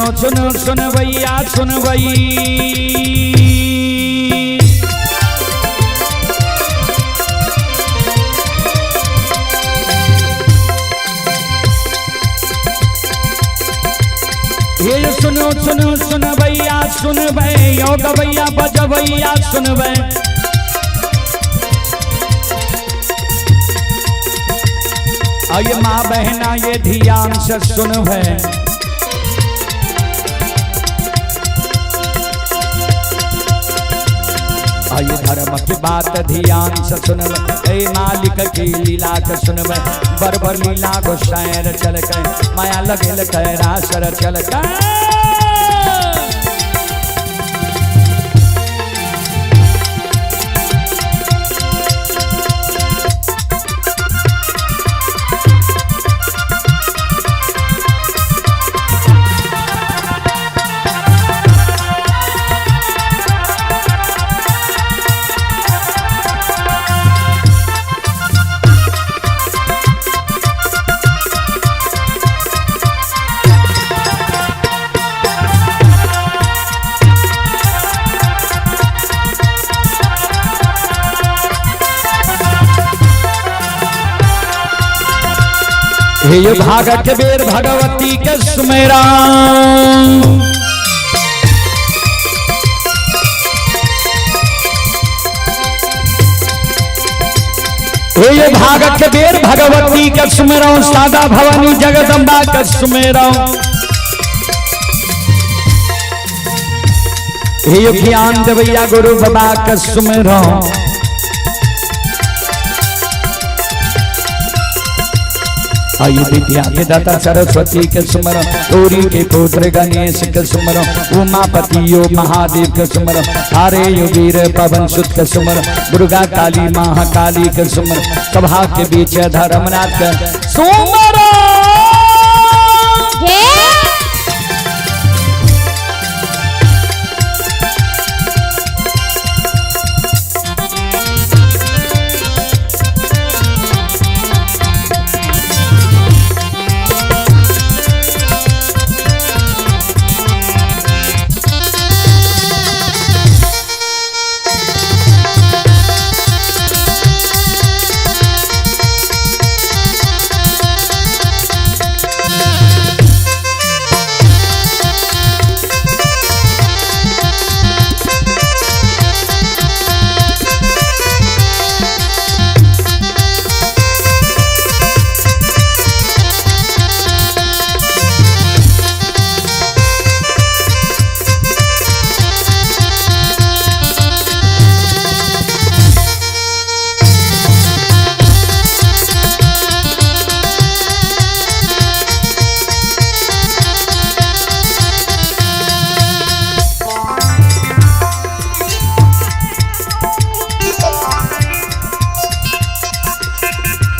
सुनो सुनो सुन भैया सुन भई। ये सुनो सुनो सुन भैया सुन भैया गवैया बजवैया सुन भै। आइए माँ बहना ये ध्यान से सुन भै। आइए धर्म की बात ध्यान से सुन भै। मालिक की लीला के सुन भै। बरबर लीला को शैर चल गए माया लगे कैरा सर चल गए। हे भागत बेर भगवती के सुमेरा। हे भागत बेर भगवती के सुमेरा। सादा भवानी जगदम्बा के सुमेरा। हे ज्ञान देवैया गुरु बाबा के सुमेरा। आइए विद्या के दाता सरस्वती के सुमरन। गौरी के पुत्र गणेश के सुमरन। उमापति यो महादेव के सुमरन। हारे यो वीर पवन सुत के सुमरन। दुर्गा काली महाकाली के सुमरन। सभा के बीच धर्मनाथ के सुमरन।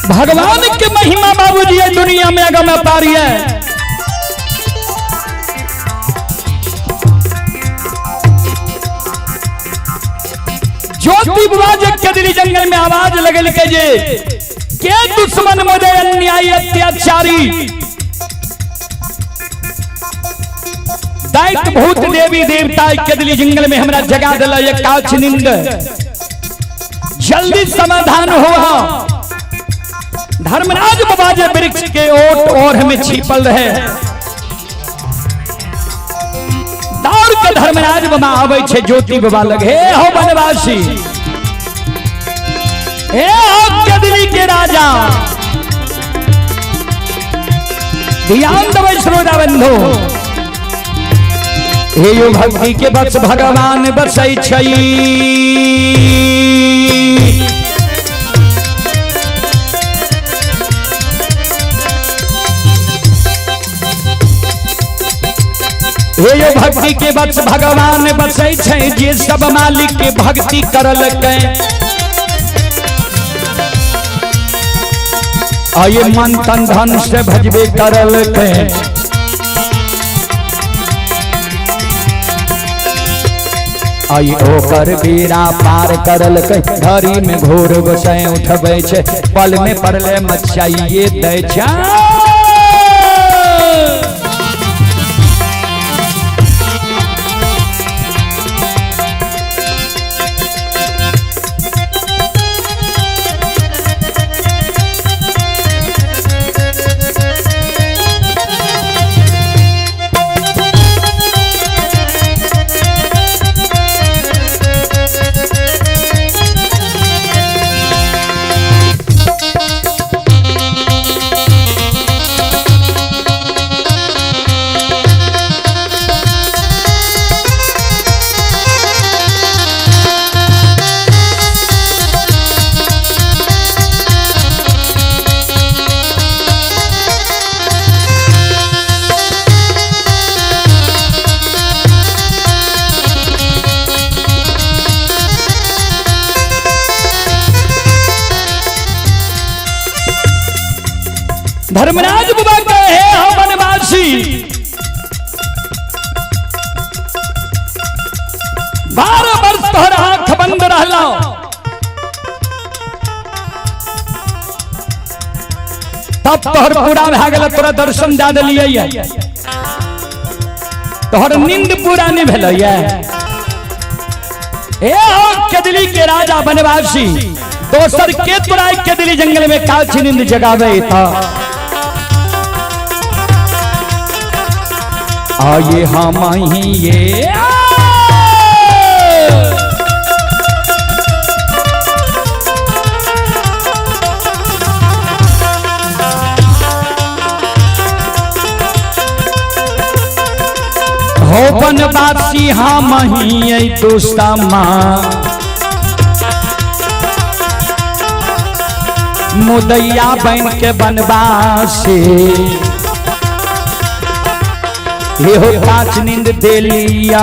भगवान की महिमा बाबूजी है दुनिया में अगम अपार है। ज्योति बुलाज के दिल्ली जंगल में आवाज लगल के जे के दुश्मन मुझे अन्यायी अत्याचारी दैत्य भूत देवी देवता के दिल्ली जंगल में हमरा जगा दिला ये काच निंद जल्दी समाधान हुआ। धर्मराज बाबा जे वृक्ष के ओट और हमें छिपल रहे दौड़ के धर्मराज बाबा आवे छे ज्योति बाबा लगे हो बनवासी हे हो कदली के राजा ध्यान देवे श्रोता बंधु। हे यो भक्ति के बस भगवान बसै छई। हे यो भक्ति के बस भगवान बसै छै जे सब मालिक के भक्ति करल के। आये मन तन धन से भजबे करल के। आये ओकर बीरा पार करल के। घड़ी में घोर गोसाई उठबै छै पल में परले मचाइए दै छै। धर्मराज बाबा कहे हो वनवासी 12 वर्ष तोहर आंख बंद रहला तब तोहर पूरा भए गेल तोरा दर्शन दे देलियै तोहर नींद पूरा नहीं भेल केदली के राजा बनवासी दोसर के तोरा केदली जंगल में काची नींद जगावे था आये हम ही ये हो बनवासी हम ही दोस्ता माँ मुदैया बन के बनवासी हे हो काच नींद दे लिया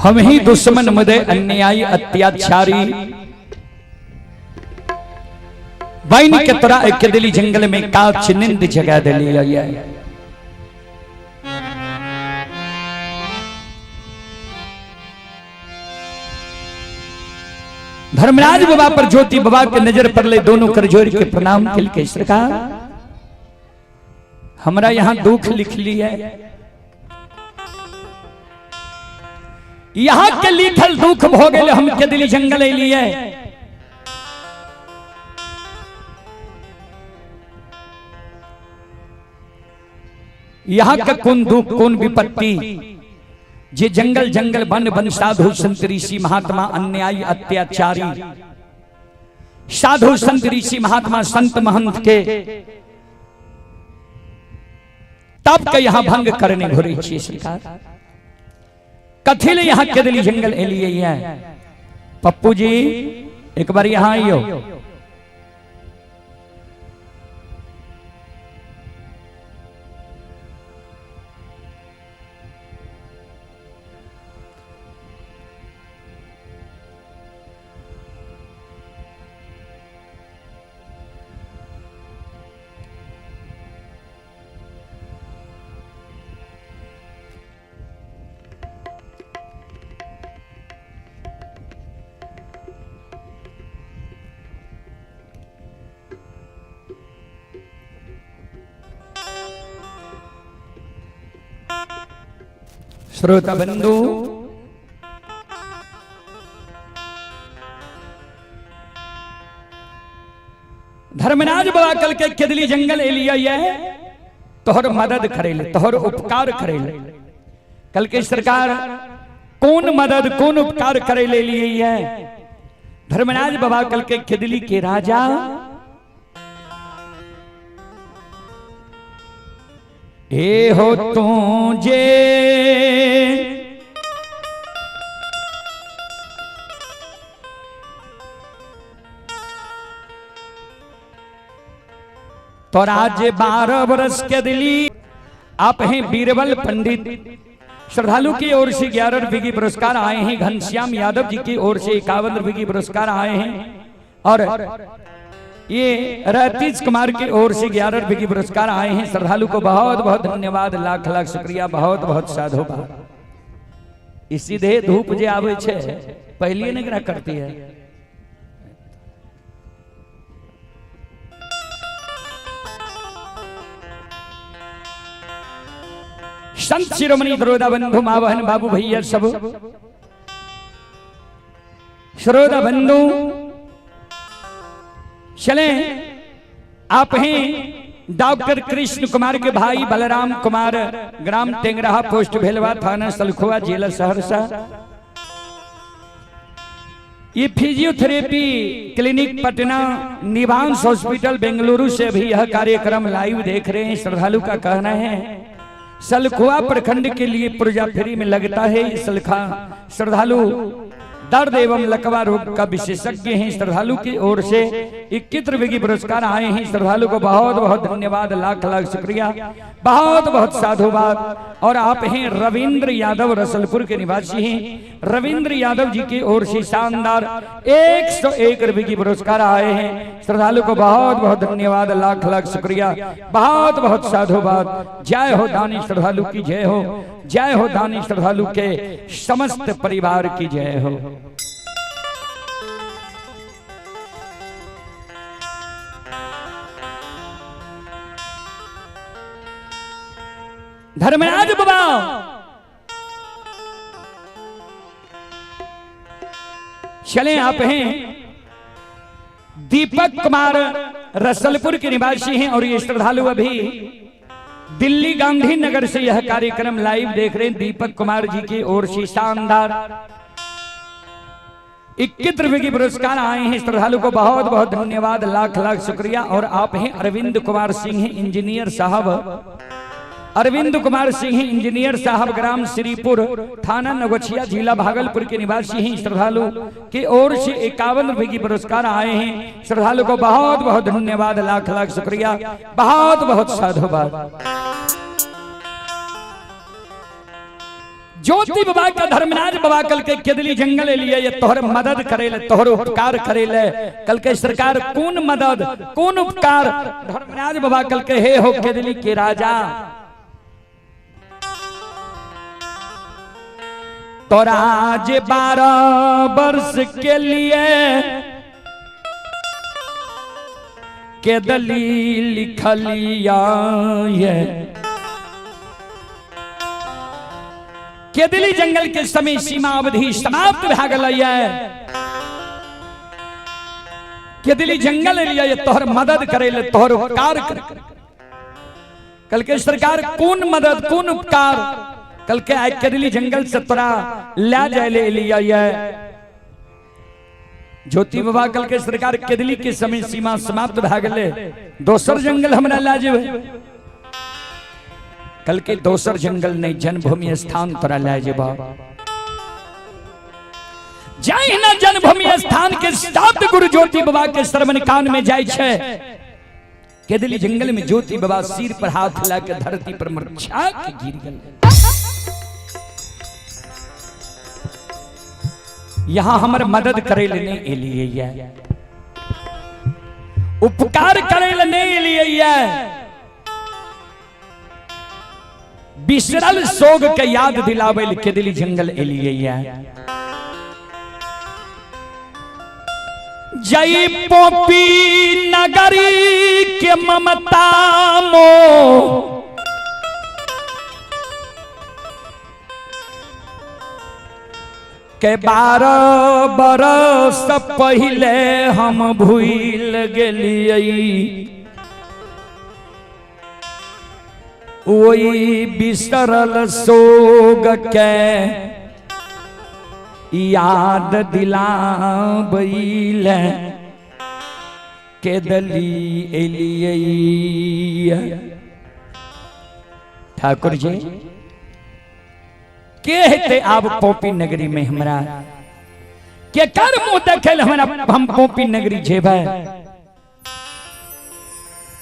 हम ही दुश्मन मुदे अन्यायी अत्याचारी बैन के तोरा केदली जंगल में काच नींद जगा दिली धर्मराज बाबा पर ज्योति बाबा के नजर पर ले दोनों कर जोड़ के प्रणाम किल के सरकार हमरा यहाँ दुख लिख ली है यहाँ के लिखल दुख भोगे हम केदली जंगल लिए यहाँ का कौन दुख कौन विपत्ति जे जंगल जंगल वन वन साधु संत ऋषि महात्मा अन्यायी अत्याचारी साधु संत ऋषि महात्मा संत महंत के तब के यहाँ भंग करने घुरी छी सरकार कथिल यहाँ केदली जंगल एलिए पप्पू जी एक बार यहाँ आइयो श्रोता बंधु धर्मराज बाबा कल के केदली जंगल एलिया तोहर मदद करेले तोहर उपकार करेले कल के सरकार कौन मदद कौन उपकार करेले लिए धर्मराज बाबा कल के केदली के राजा हे हो तुझे तो आज 12 वर्ष के दिली आप हैं बीरबल पंडित श्रद्धालु की ओर से 11 रुपए की पुरस्कार आए हैं घनश्याम यादव जी की ओर से 51 रुपए की पुरस्कार आए हैं और ये रतीश कुमार की ओर से 11 रुपए की पुरस्कार आए हैं श्रद्धालु को बहुत बहुत धन्यवाद लाख लाख शुक्रिया बहुत बहुत साधुवाद इसी दे धूप जे आवे छे पहले नहीं करती है संत शिरोमणि दरोदा बंधु मावहन बाबू भैया सब श्रोता बंधु चले। आप हैं डॉक्टर कृष्ण कुमार के भाई बलराम कुमार, ग्राम टेंगराहा, पोस्ट भेलवा, थाना सलखुआ, जिला सहरसा। ये physiotherapy clinic Patna Nimhans hospital Bengaluru से भी यह कार्यक्रम लाइव देख रहे हैं। श्रद्धालु का कहना है सलखुआ प्रखंड के लिए पुर्जा फ्री में लगता है। सलखा श्रद्धालु दर्द एवं लकवा रोग का विशेषज्ञ हैं। श्रद्धालु की ओर से 21 रुपए की पुरस्कार आए हैं। श्रद्धालु को बहुत बहुत धन्यवाद, लाख लाख शुक्रिया, बहुत बहुत साधुवाद। और आप हैं रविंद्र यादव, रसलपुर के निवासी हैं। रविंद्र यादव जी की ओर से शानदार 101 रुपए की पुरस्कार आए हैं। श्रद्धालु को बहुत बहुत धन्यवाद, लाख लाख शुक्रिया, बहुत बहुत साधुवाद। जय हो दानी श्रद्धालु की जय हो, जय हो दानी श्रद्धालु के समस्त परिवार की जय हो। धर्मराज बाबा चले। आप हैं दीपक कुमार, रसलपुर के निवासी हैं। और ये श्रद्धालु अभी दिल्ली गांधी नगर से यह कार्यक्रम लाइव देख रहे हैं। दीपक कुमार जी की ओर से शानदार 21 रुपए की पुरस्कार आए हैं। श्रद्धालु को बहुत बहुत धन्यवाद, लाख लाख शुक्रिया। और आप हैं अरविंद कुमार सिंह, इंजीनियर साहब, अरविंद कुमार सिंह इंजीनियर साहब, ग्राम श्रीपुर, थाना नगोछिया, जिला भागलपुर के निवासी हैं। श्रद्धालु की ओर से 51 रुपए की पुरस्कार आए हैं। श्रद्धालु को बहुत बहुत धन्यवाद, लाख लाख शुक्रिया, बहुत बहुत साधुवाद। ज्योति बाबा का धर्मराज बाबा कल के केदली जंगल लिए ये तोहर मदद करेले, तोहर उपकार करेले। कल के सरकार कौन मदद कौन उपकार धर्मराज बाबा कल के हे हो केदली के राजा। तोरा आज 12 वर्ष के लिए केदली लिखलिया ये। केदली जंगल के समय सीमा अवधि समाप्त भ गई। केदली जंगल लिया ये तोहर मदद करे ले, तोहर उपकार करे। कल के सरकार कौन मदद कौन उपकार कल के आय केदली जंगल से तोरा ले जाए ले लिया ये। ज्योति बाबा कल के सरकार केदली के समय सीमा समाप्त भ गए। दोसर जंगल हमरा ले जेबे। कल के दोसर जंगल नहीं, जन्मभूमि स्थान तोरा ले जेबा। जाई ना जन्मभूमि स्थान के शब्द गुरु ज्योति बाबा के श्रवण कान में जाय छे। केदली जंगल में ज्योति बाबा सिर पर हाथ ला के धरती पर मूर्छा के गिर गए। यहाँ हमर मदद करे लेने एलिए, उपकार करे लेने एलिए। बिसरल सोग के याद दिलावे केदली जंगल एलिए। जय पोपी नगरी के ममता मो के 12 बरस पहले हम भूल गेलियै। वही बिसरल सोग के याद दिलाबैले केदली एलियै। ठाकुर जी के हेते आब पोपी नगरी में हमरा के कर मुंह देखे हमरा हम पोपी नगरी जेबै।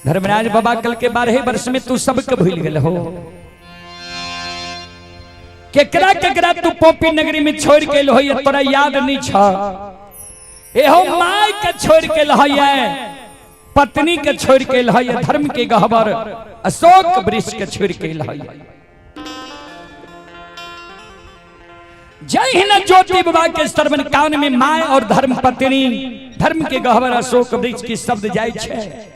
धर्मराज बाबा कल के 12 वर्ष में तू सबके भूल गेल हो। केकरा केकरा तू पोपी नगरी में छोड़ के लो ये तोरा याद नहीं छ। एहो माय के छोड़ के लहैया, पत्नी के छोड़ के लहैया, धर्म के गहवर अशोक वृक्ष के छोड़ के लहैया। जय हिंद ज्योति बाबा के श्रवण कान में माय और धर्म पत्नी, धर्म के गहवर अशोक वृक्ष के शब्द जाय छे।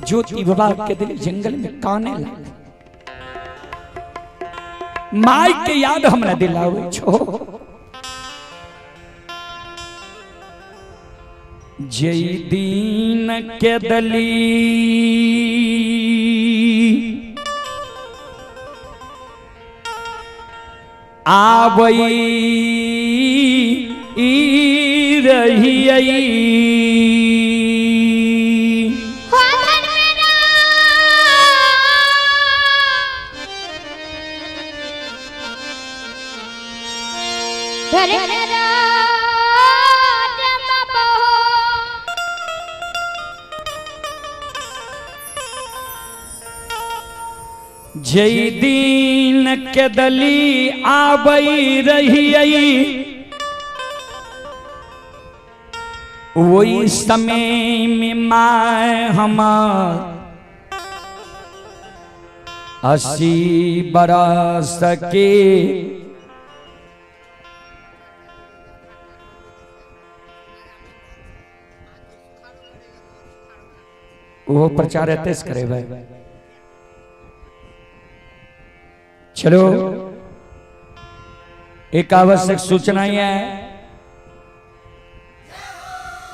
ज्योति बाबा के दिल जंगल में काने लगे। माई के याद हमरा दिलावे छो। जय दीन के दली आवई रही जय दीन के दली आवई रही वही समय में माय हमार 80 बरस के वो प्रचार तेज करे भाई। चलो एक आवश्यक सूचना ही है,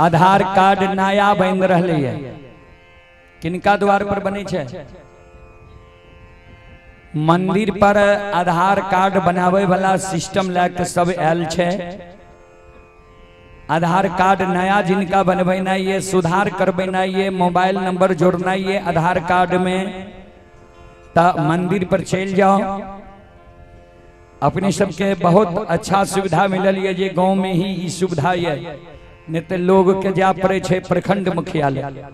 आधार कार्ड नया बन रही है। किनका द्वार पर बने छे? मंदिर पर आधार कार्ड बनावे वाला सिस्टम लेके सब आयल छे। आधार कार्ड नया जिनका बनबेना ये, सुधार करबेना ये, मोबाइल नंबर जोड़ना ये आधार कार्ड में, ता मंदिर पर चल जाओ। अपने सबके बहुत अच्छा सुविधा मिलल है, ये गांव में ही ई सुविधा है। नहीं तो लोग के जा पड़े छे प्रखंड मुखियालय,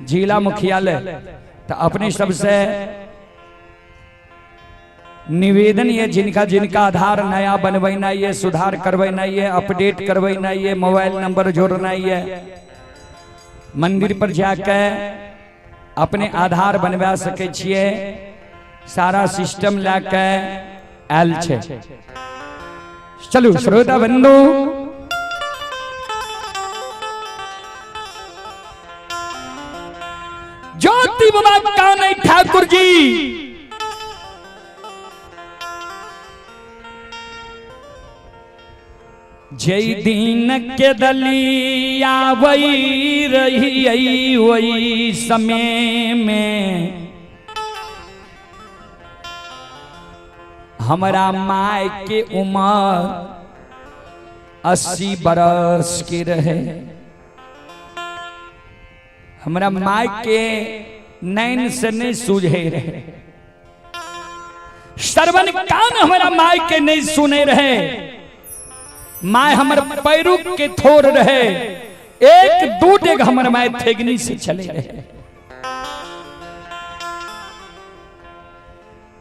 जिला मुखियालय। तो अपने सबसे निवेदन ये, जिनका जिनका आधार नया बनबेना ये, सुधार करबेना ये, अपडेट करबेना ये, मोबाइल नंबर जोड़ना ये, मंदिर पर जाके अपने आधार बनवा सके छिए। सारा सिस्टम लेके आयल छे। चलू श्रोता बंधु, ज्योति बाबा कान्हा ठाकुर जी जय दीन के दली आवई रही वही समय में हमारा माय के उम्र 80 बरस के रहे। हमारा माय के नैन से नहीं सूझे रहे, श्रवण कान हमारा माय के नहीं सुने रहे। माय हमर पैरू के थोर रहे, एक दू डेग हमर माय थेगनी से चले रहे।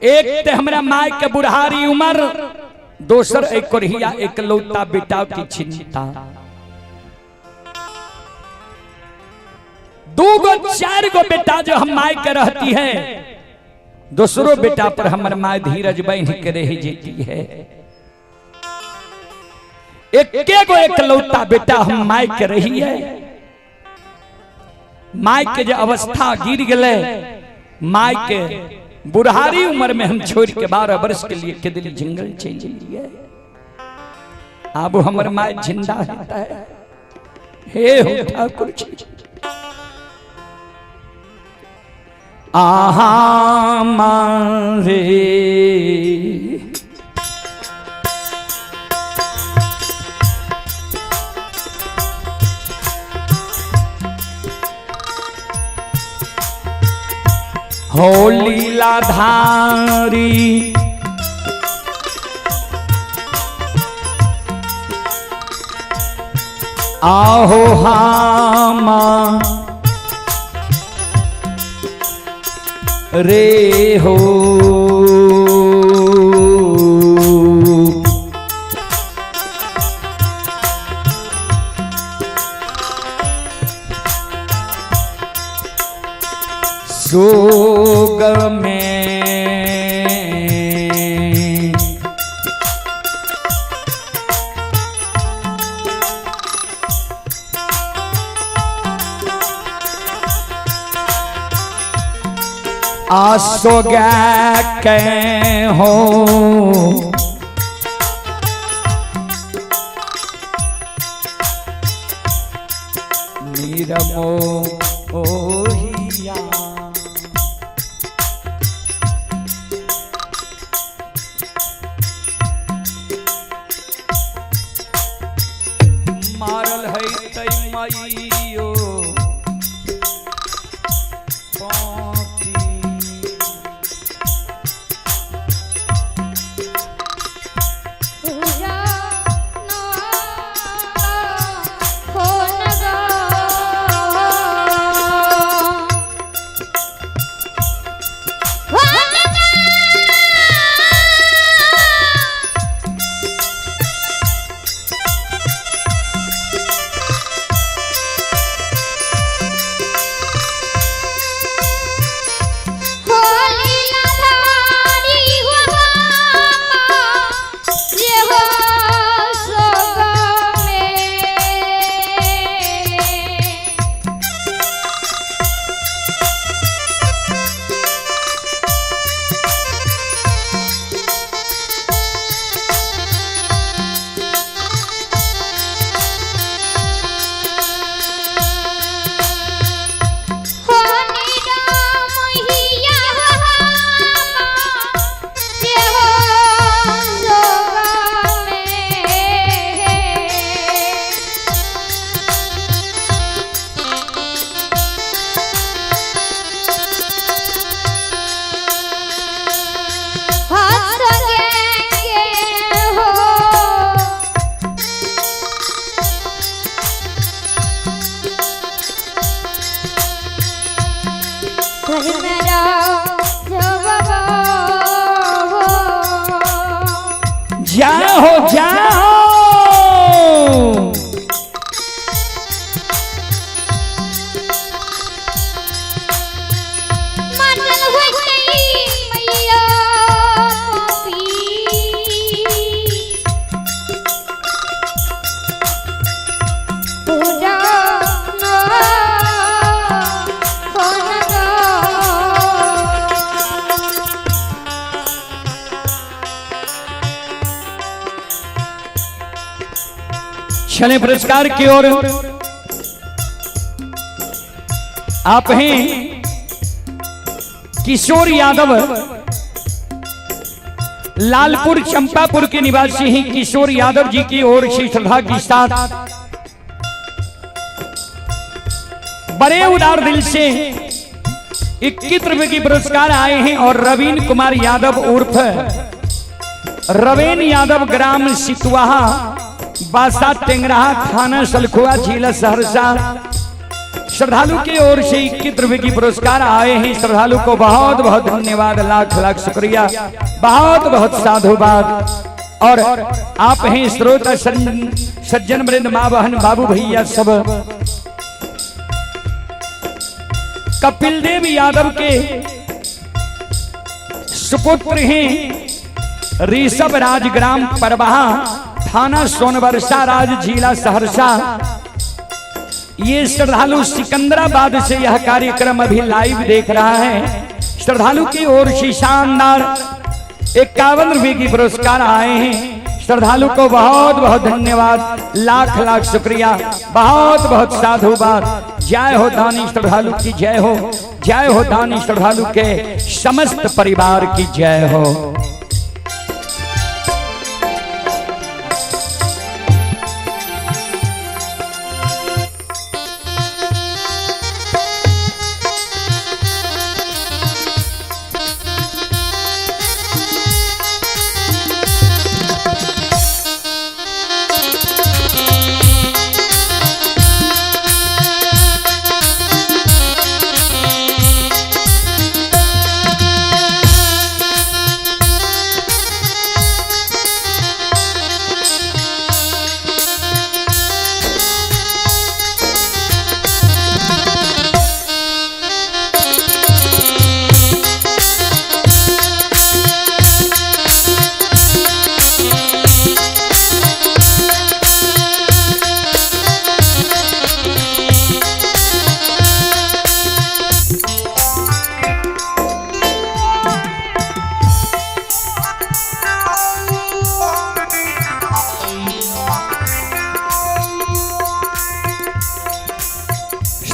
एक ते हमरा माय के बुढ़ारी उम्र, दोसर एक कोरिया एक लौता बेटा की चिंता। दो गो चार गो बेटा जो हम माय के रहती है, दूसरो बेटा पर हमर माय धीरज बन के रह जेती है। एक लौता बेटा हम माय के रही है। माय के जो अवस्था गिर गए, माय के बुढ़ारी उम्र में हम छोड़ के 12 वर्ष के लिए केदली जंगल चल लिए। अब हमर माय जिंदा रहता है। हे हो ठाकुर जी, आहा मारे हो लीलाधारी आहो हामा रे हो सोग में सो गया कै हो नीरमो ओहिया मारल है तई माइयो जाओ जाओ चले पुरस्कार की ओर। आप हैं किशोर यादव, लालपुर चंपापुर के निवासी हैं। किशोर यादव जी की ओर से श्रद्धा के साथ बड़े उदार दिल से 21 रुपए की पुरस्कार आए हैं। और रवीन कुमार यादव उर्फ रवेन यादव, ग्राम सितवाहा, बासा टेंगराहा, थाना सलखुआ, जिला सहरसा, श्रद्धालु की ओर से 21 रुपए की पुरस्कार आए हैं। श्रद्धालु को बहुत बहुत धन्यवाद, लाख लाख शुक्रिया, बहुत बहुत साधुवाद। और आप हैं श्रोता सज्जन वृंद, माँ बहन, बाबू भैया सब। कपिल देव यादव के सुपुत्र हैं ऋषभ राज, ग्राम परवाहा, थाना सोनवर्षा, राज, जिला सहरसा। ये श्रद्धालु सिकंदराबाद से यह कार्यक्रम अभी लाइव देख रहा है। श्रद्धालु की ओर से शानदार 51 रुपए की पुरस्कार आए हैं। श्रद्धालु को बहुत बहुत धन्यवाद, लाख लाख शुक्रिया, बहुत बहुत साधुवाद। जय हो दानी श्रद्धालु की जय हो, जय हो दानी श्रद्धालु के समस्त परिवार की जय हो।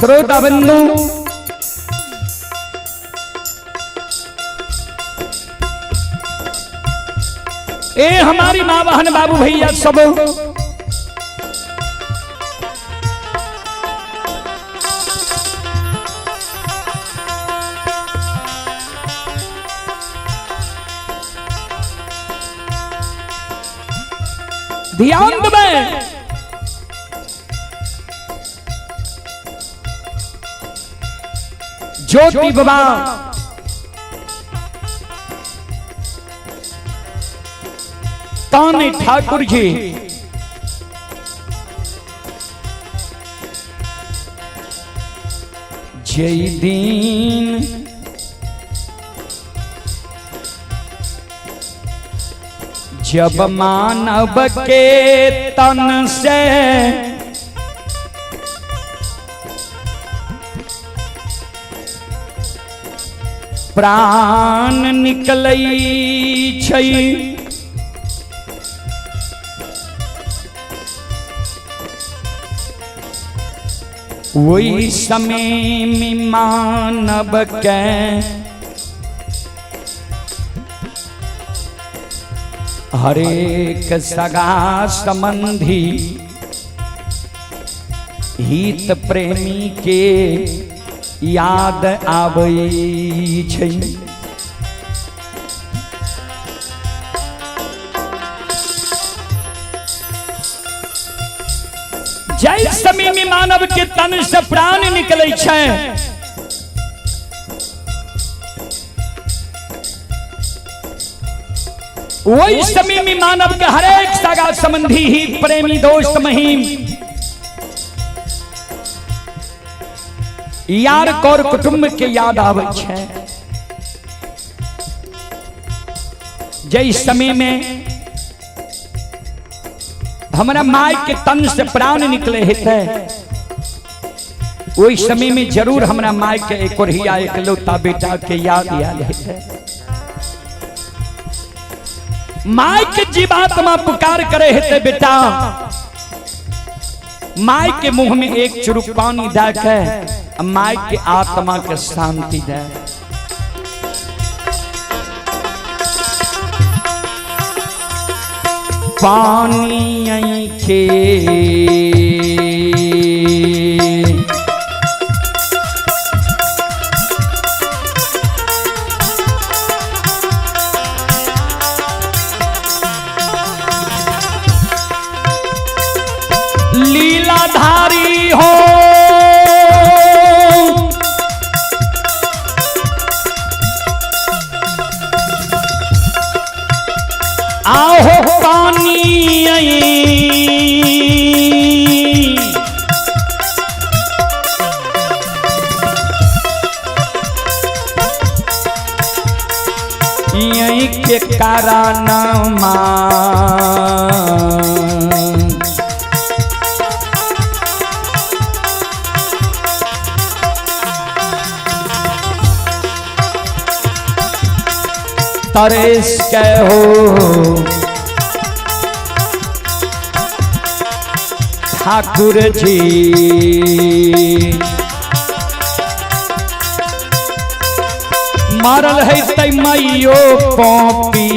श्रोता बंधु ए हमारी माँ बहन बाबू भैया सब ध्यान दें। ज्योति बाबा ताने ठाकुर जी जय दीन जब मानव के तन से प्राण निकलई छै वही समय में मानव के हरेक सगा संबंधी हित प्रेमी के याद आबै छै। जय समय में मानव के तन से प्राण निकले छै वही समय में मानव के हरेक सगा संबंधी ही प्रेमी दोस्त महिम यार कौर कुटुंब के याद आवे छै। जय समय में हमारा माई के तन से प्राण निकले हेते वही समय में जरूर हमारा माई के एक और ही एक लौता बेटा के याद हेते। माई के जीवात्मा पुकार करे हेते बेटा माई के मुंह में एक चुरुक पानी दे के माई के आत्मा के शांति दे। पानी के लीलाधारी हो आओ पानी यही के कारण तरेस के हो ठाकुर जी मारल है तै मैयो पॉपी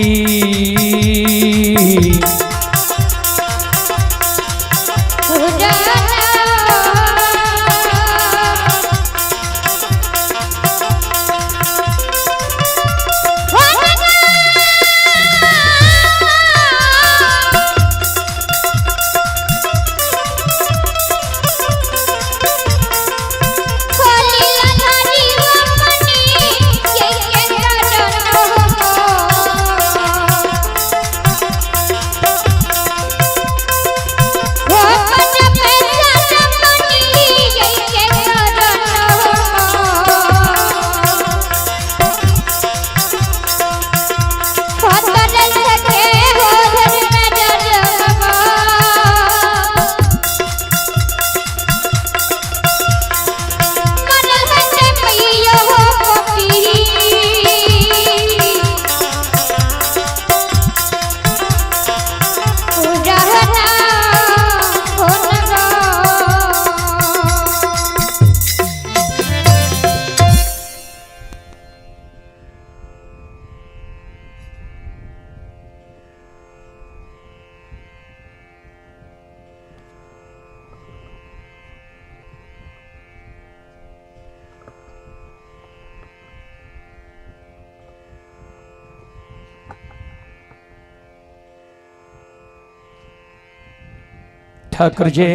ठाकुर जी।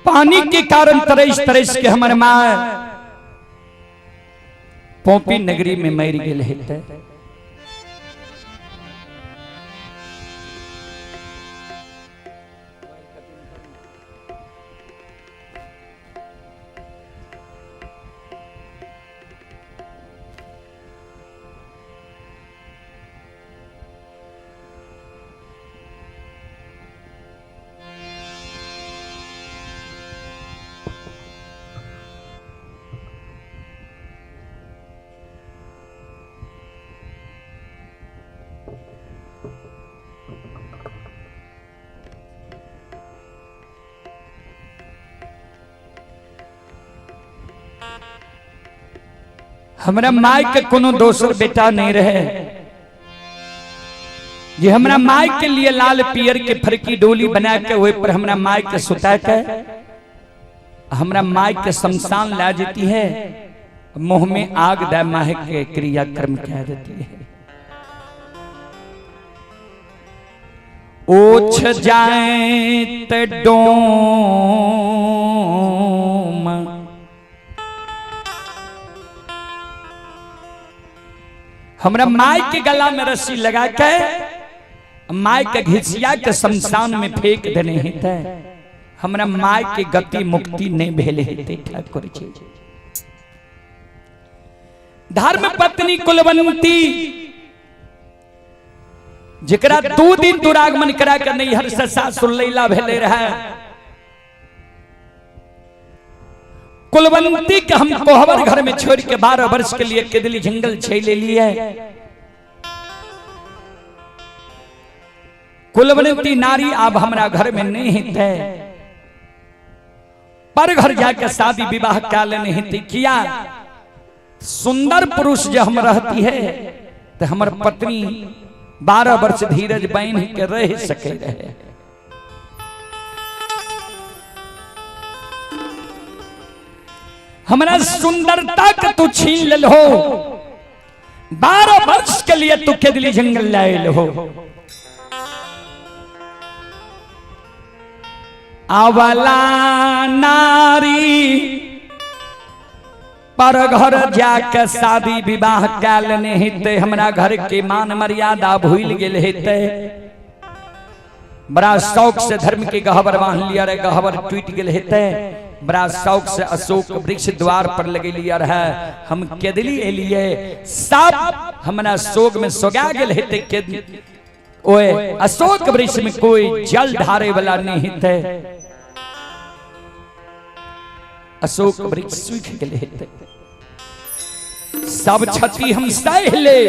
पानी के कारण तरस तरस के हमारे माँ पोपी नगरी में मर गेल हेते। हमरा माय के कोनो दोसर बेटा नहीं रहे जे हमरा माय के लिए लाल पियर के फरकी डोली बना के वही पर हमरा माय के सुता के हमरा माय के शमशान ला देती है, मुंह में आग दे माह के क्रियाक्रम कह देती है। ओछ जाए ते डोम हमरा माय के गला में रस्सी लगा के माय के घिसिया के शमशान में फेंक देने हेते, हमरा माय के गति मुक्ति नहीं भेले हेते ठाकुर जी। धर्म पत्नी कुलवंती जकरा 2 दिन दुरागमन करा के नहीं हर ससा सुलैला भेले रहे, कुलवंती के हम कोहबर घर में छोड़ के 12 वर्ष के लिए केदली जंगल ले लिए। कुलवंती नारी अब हमरा घर में नहीं थे, पर घर जाकर शादी विवाह क्या लेने हेते किया। सुंदर पुरुष जो हम रहती है तो हमार पत्नी 12 वर्ष धीरज बांध के रह सके रहे। हमारा सुंदरता के तू छीन ले हो, 12 वर्ष के लिए तू केदली जंगल लाए हो। अवला नारी पर घर जाके शादी विवाह क्या लेने हेते, हमरा घर के मान मर्यादा भूल गेल हेते। बड़ा शौक से धर्म के गहबर बांध लिया रे, गहबर टूट गेल हेते। बड़ा शौक से अशोक वृक्ष द्वार पर लगे लिया रहे, हम केदली एलिए सब हमरा शोक में सोगा गेल हेते। ओए अशोक वृक्ष में कोई जल ढारे वाला नहीं हेते, अशोक वृक्ष सूख गेल हेते। सब क्षति हम सह ले,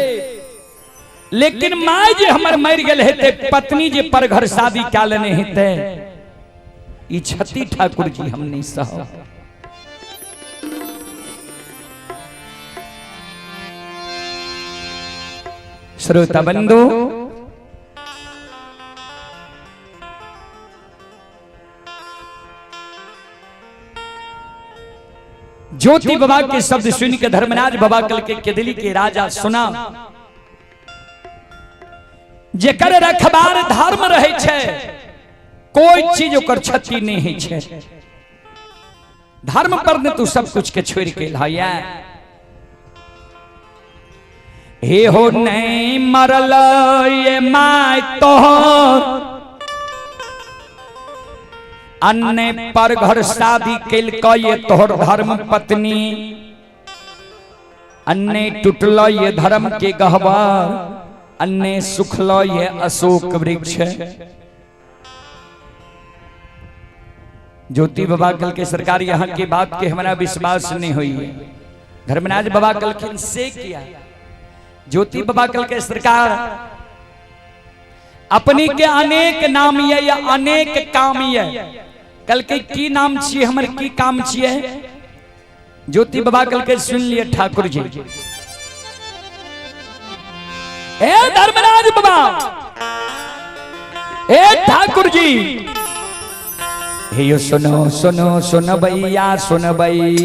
लेकिन माय जे हमर मर गेल हेते, पत्नी जे पर घर शादी क्या लेने हेते, ई क्षति ठाकुर जी हम नहीं सह। श्रोता बंधु, ज्योति बाबा के शब्द सुन के धर्मराज बाबा कल के केदली के राजा सुना, जेकर रखबार धर्म रहे छे, कोई चीज ओकर क्षति नहीं है छे। धर्म पर ने तू सब कुछ के छोड़ के लाया। हे हो नहीं मरल ये माय तोहर, अन्ने पर घर शादी कैल ये तोहर धर्म पत्नी, अन्ने टूटल ये धर्म के गहवर, अन्ने सुखल ये अशोक वृक्ष। ज्योति बाबा कल के सरकार यहाँ की बात के हमारा विश्वास नहीं हुई है। धर्मराज बाबा कल से किया, ज्योति बाबा कल के सरकार अपनी के अनेक नाम ये या अनेक काम ये कल के की नाम छिए हमर की काम छिए ज्योति बाबा कल के सुन लिए ठाकुर जी ए धर्मराज बाबा ए ठाकुर जी हे यो सुनो सुनो सुन भैया सुन भई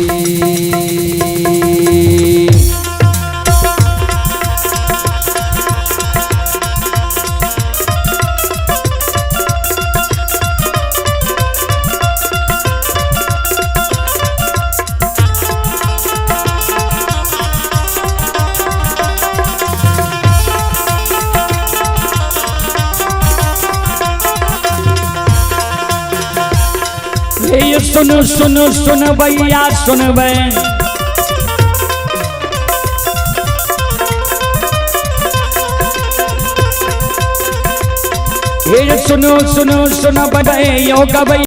सुनो सुनो सुन भैया सुन भई सुनो सुनो सुन भई योग भई